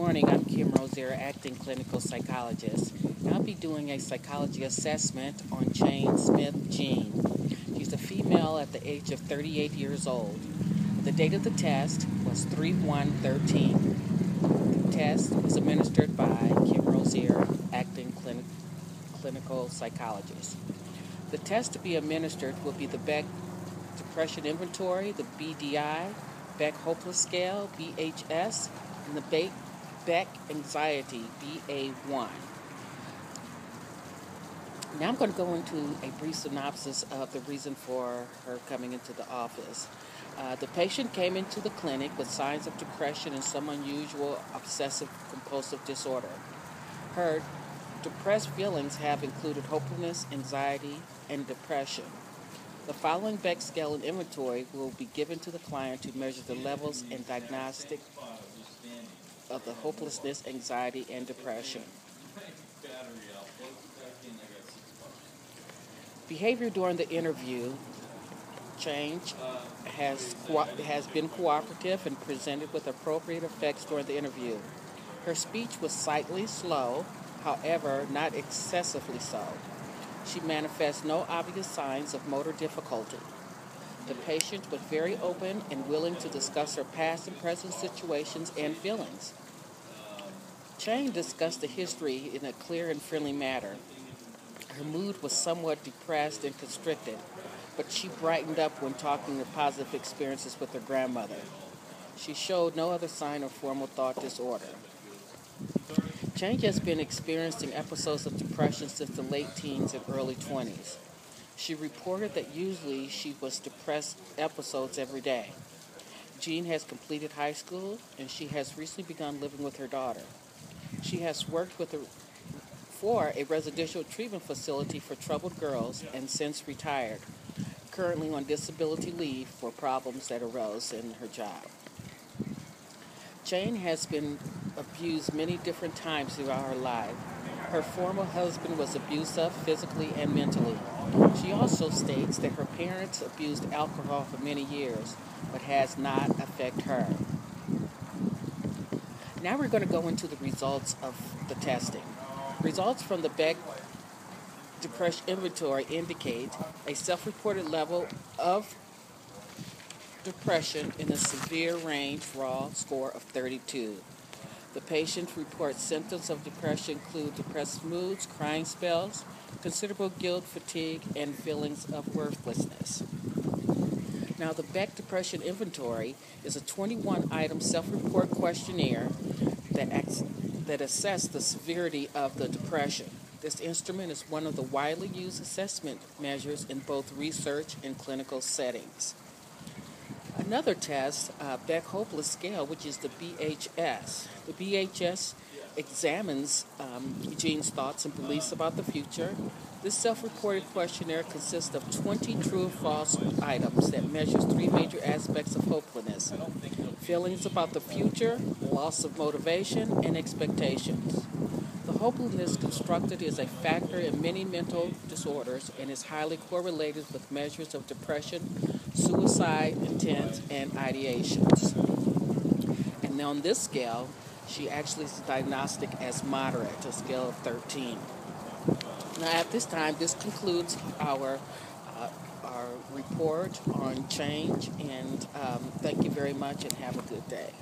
morning. I'm Kim Rozier, acting clinical psychologist. And I'll be doing a psychology assessment on Jane Smith Jean. She's a female at the age of 38 years old. The date of the test was 3/1/13. The test was administered by Kim Rozier, acting clinical psychologist. The test to be administered will be the Beck Depression Inventory, the BDI, Beck Hopeless Scale, BHS, and the Beck Anxiety, BA1. Now I'm going to go into a brief synopsis of the reason for her coming into the office. The patient came into the clinic with signs of depression and some unusual obsessive-compulsive disorder. Her depressed feelings have included hopelessness, anxiety, and depression. The following Beck scale and inventory will be given to the client to measure the levels and diagnostic of the hopelessness, anxiety, and depression. Behavior during the interview change has been cooperative and presented with appropriate effects during the interview. Her speech was slightly slow, however, not excessively so. She manifests no obvious signs of motor difficulty. The patient was very open and willing to discuss her past and present situations and feelings. Jane discussed the history in a clear and friendly manner. Her mood was somewhat depressed and constricted, but she brightened up when talking of positive experiences with her grandmother. She showed no other sign of formal thought disorder. Jane has been experiencing episodes of depression since the late teens and early 20s. She reported that usually she was depressed episodes every day. Jean has completed high school, and she has recently begun living with her daughter. She has worked for a residential treatment facility for troubled girls and since retired, currently on disability leave for problems that arose in her job. Jane has been abused many different times throughout her life. Her former husband was abusive physically and mentally. She also states that her parents abused alcohol for many years, but has not affected her. Now we're going to go into the results of the testing. Results from the Beck Depression Inventory indicate a self-reported level of depression in a severe range raw score of 32. The patient reports symptoms of depression include depressed moods, crying spells, considerable guilt, fatigue, and feelings of worthlessness. Now, the Beck Depression Inventory is a 21-item self-report questionnaire that assesses the severity of the depression. This instrument is one of the widely used assessment measures in both research and clinical settings. Another test, Beck Hopeless Scale, which is the BHS. The BHS examines Jean's thoughts and beliefs about the future. This self-reported questionnaire consists of 20 true or false items that measures three major aspects of hopelessness: feelings about the future, loss of motivation, and expectations. The hopelessness constructed is a factor in many mental disorders and is highly correlated with measures of depression, suicide, intent, and ideations. And on this scale, she actually is diagnostic as moderate, a scale of 13. Now, at this time, this concludes our report on change, and thank you very much and have a good day.